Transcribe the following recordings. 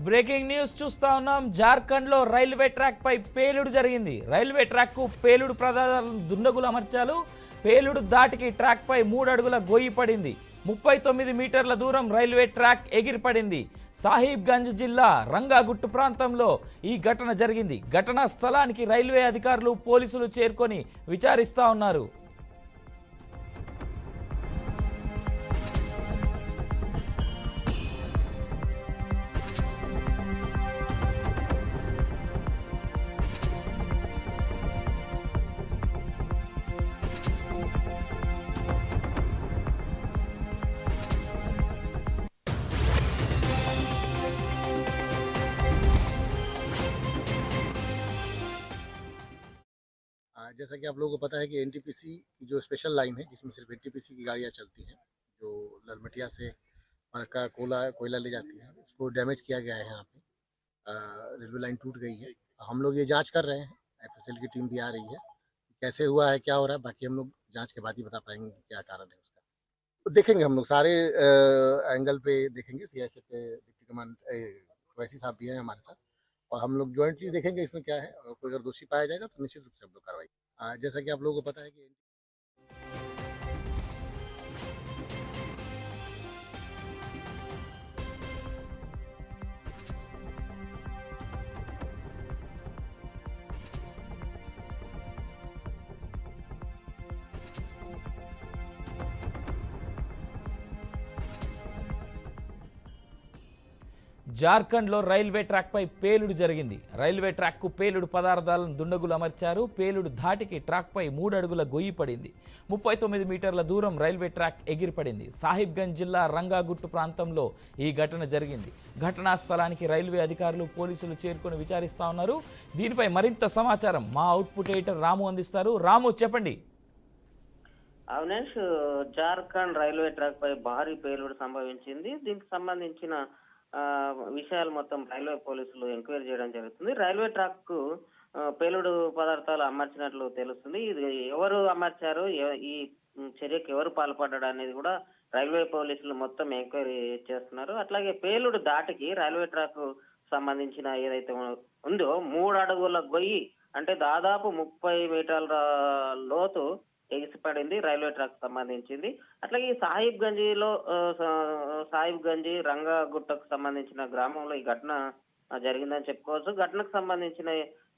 Breaking news చూస్తా ఉన్నాం. జార్ఖండ్ లో రైల్వే ట్రాక్ పై పేలుడు జరిగింది. రైల్వే ట్రాక్ కు పేలుడు ప్రదార్థాలను దుండగులు అమర్చారు. పేలుడు దాటికి ట్రాక్ పై 3 అడుగుల గొయ్యి పడింది. 39 మీటర్ల దూరం రైల్వే ట్రాక్ ఎగిరిపడింది. సాహిబ్గంజ్ జిల్లా రంగాగుట్టు ప్రాంతంలో ఈ ఘటన జరిగింది. ఘటనా స్థలానికి రైల్వే అధికారులు పోలీసులు చేరుకొని విచారిస్తా ఉన్నారు. जैसा कि आप लोगों को पता है कि एनटीपीसी की जो स्पेशल लाइन है जिसमें सिर्फ एनटीपीसी की गाड़ियाँ चलती हैं, जो ललमटिया से फरक्का कोयला ले जाती है, उसको डैमेज किया गया है। यहाँ पे रेलवे लाइन टूट गई है। हम लोग ये जांच कर रहे हैं, एफएसएल की टीम भी आ रही है। कैसे हुआ है, क्या हो रहा है, बाकी हम लोग जांच के बाद ही बता पाएंगे कि क्या कारण है उसका। तो देखेंगे हम लोग सारे एंगल पे देखेंगे। सीआईएसएफ के डिप्टी कमांड वैसी साहब भी हैं हमारे साथ, और हम लोग ज्वाइंटली देखेंगे इसमें क्या है, और कोई अगर दोषी पाया जाएगा तो निश्चित रूप से हम लोग कार्रवाई। जैसा कि आप लोगों को पता है कि జార్ఖండ్ లో రైల్వే ట్రాక్ పై పేలుడు జరిగింది. రైల్వే ట్రాక్ కు పేలుడు పదార్థాలను దుండగులు అమర్చారు. పేలుడు ధాటికి ట్రాక్ పై 3 అడుగుల గొయ్యి పడింది. 39 మీటర్ల దూరం రైల్వే ట్రాక్ ఎగిరిపడింది. సాహిబ్గంజ్ జిల్లా రంగాగుట్టు ప్రాంతంలో ఈ ఘటన జరిగింది. ఘటనా స్థలానికి రైల్వే అధికారులు పోలీసులు చేరుకొని విచారిస్తా ఉన్నారు. దీనిపై మరింత సమాచారం మా అవుట్పుట్ ఎడిటర్ రాము అందిస్తారు. రాము, చెప్పండి. అవినేష్, జార్ఖండ్ రైల్వే ట్రాక్ పై భారీ పేలుడు సంభవించింది. దీనికి సంబంధించిన విషయాలు మొత్తం రైల్వే పోలీసులు ఎంక్వైరీ చేయడం జరుగుతుంది. రైల్వే ట్రాక్ కు పేలుడు పదార్థాలు అమర్చినట్లు తెలుస్తుంది. ఇది ఎవరు అమర్చారు, ఈ చర్యకు ఎవరు పాల్పడ్డాడు అనేది కూడా రైల్వే పోలీసులు మొత్తం ఎంక్వైరీ చేస్తున్నారు. అట్లాగే పేలుడు దాటికి రైల్వే ట్రాక్ సంబంధించిన ఏదైతే ఉందో 3 అడుగుల గొయ్యి, అంటే దాదాపు 30 మీటర్ల లోతు ఎగిసిపడింది రైల్వే ట్రాక్ సంబంధించింది. అట్లాగే ఈ సాహిబ్గంజ్ రంగగుట్టకు సంబంధించిన గ్రామంలో ఈ ఘటన జరిగిందని చెప్పుకోవచ్చు. ఘటనకు సంబంధించిన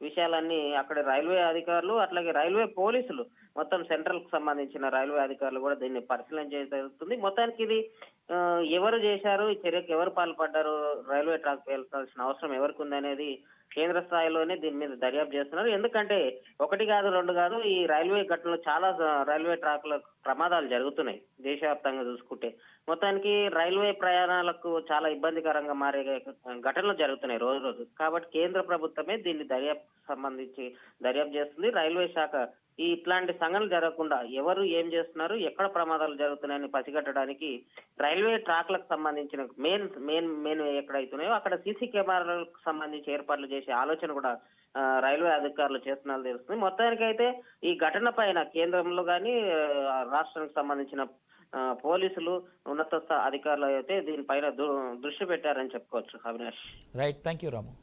విషయాలన్నీ అక్కడ రైల్వే అధికారులు, అట్లాగే రైల్వే పోలీసులు, మొత్తం సెంట్రల్ కు సంబంధించిన రైల్వే అధికారులు కూడా దీన్ని పరిశీలన చేయడం జరుగుతుంది. మొత్తానికి ఇది ఎవరు చేశారు, ఈ చర్యకు ఎవరు పాల్పడ్డారు, రైల్వే ట్రాక్ పేల్చాల్సిన అవసరం ఎవరికి ఉందనేది కేంద్ర స్థాయిలోనే దీని మీద దర్యాప్తు చేస్తున్నారు. ఎందుకంటే 1 కాదు 2 కాదు, ఈ రైల్వే ఘటనలో చాలా రైల్వే ట్రాక్ల ప్రమాదాలు జరుగుతున్నాయి దేశవ్యాప్తంగా చూసుకుంటే. మొత్తానికి రైల్వే ప్రయాణాలకు చాలా ఇబ్బందికరంగా మారే ఘటనలు జరుగుతున్నాయి రోజు రోజు. కాబట్టి కేంద్ర ప్రభుత్వమే దీన్ని దర్యాప్తు చేస్తుంది. రైల్వే శాఖ ఇట్లాంటి సంఘటనలు జరగకుండా ఎవరు ఏం చేస్తున్నారు, ఎక్కడ ప్రమాదాలు జరుగుతున్నాయని పసిగట్టడానికి రైల్వే ట్రాక్లకు సంబంధించిన మెయిన్ ఎక్కడైతున్నాయో అక్కడ సీసీ కెమెరాలకు సంబంధించి ఏర్పాట్లు చేసే ఆలోచన కూడా రైల్వే అధికారులు చేస్తున్నట్లు తెలుస్తుంది. మొత్తానికైతే ఈ ఘటన పైన కేంద్రంలో కానీ రాష్ట్రానికి సంబంధించిన పోలీసులు, ఉన్నత అధికారులు అయితే దీనిపైన దృష్టి పెట్టారని చెప్పుకోవచ్చు. Avinash. Right, thank you Ramu.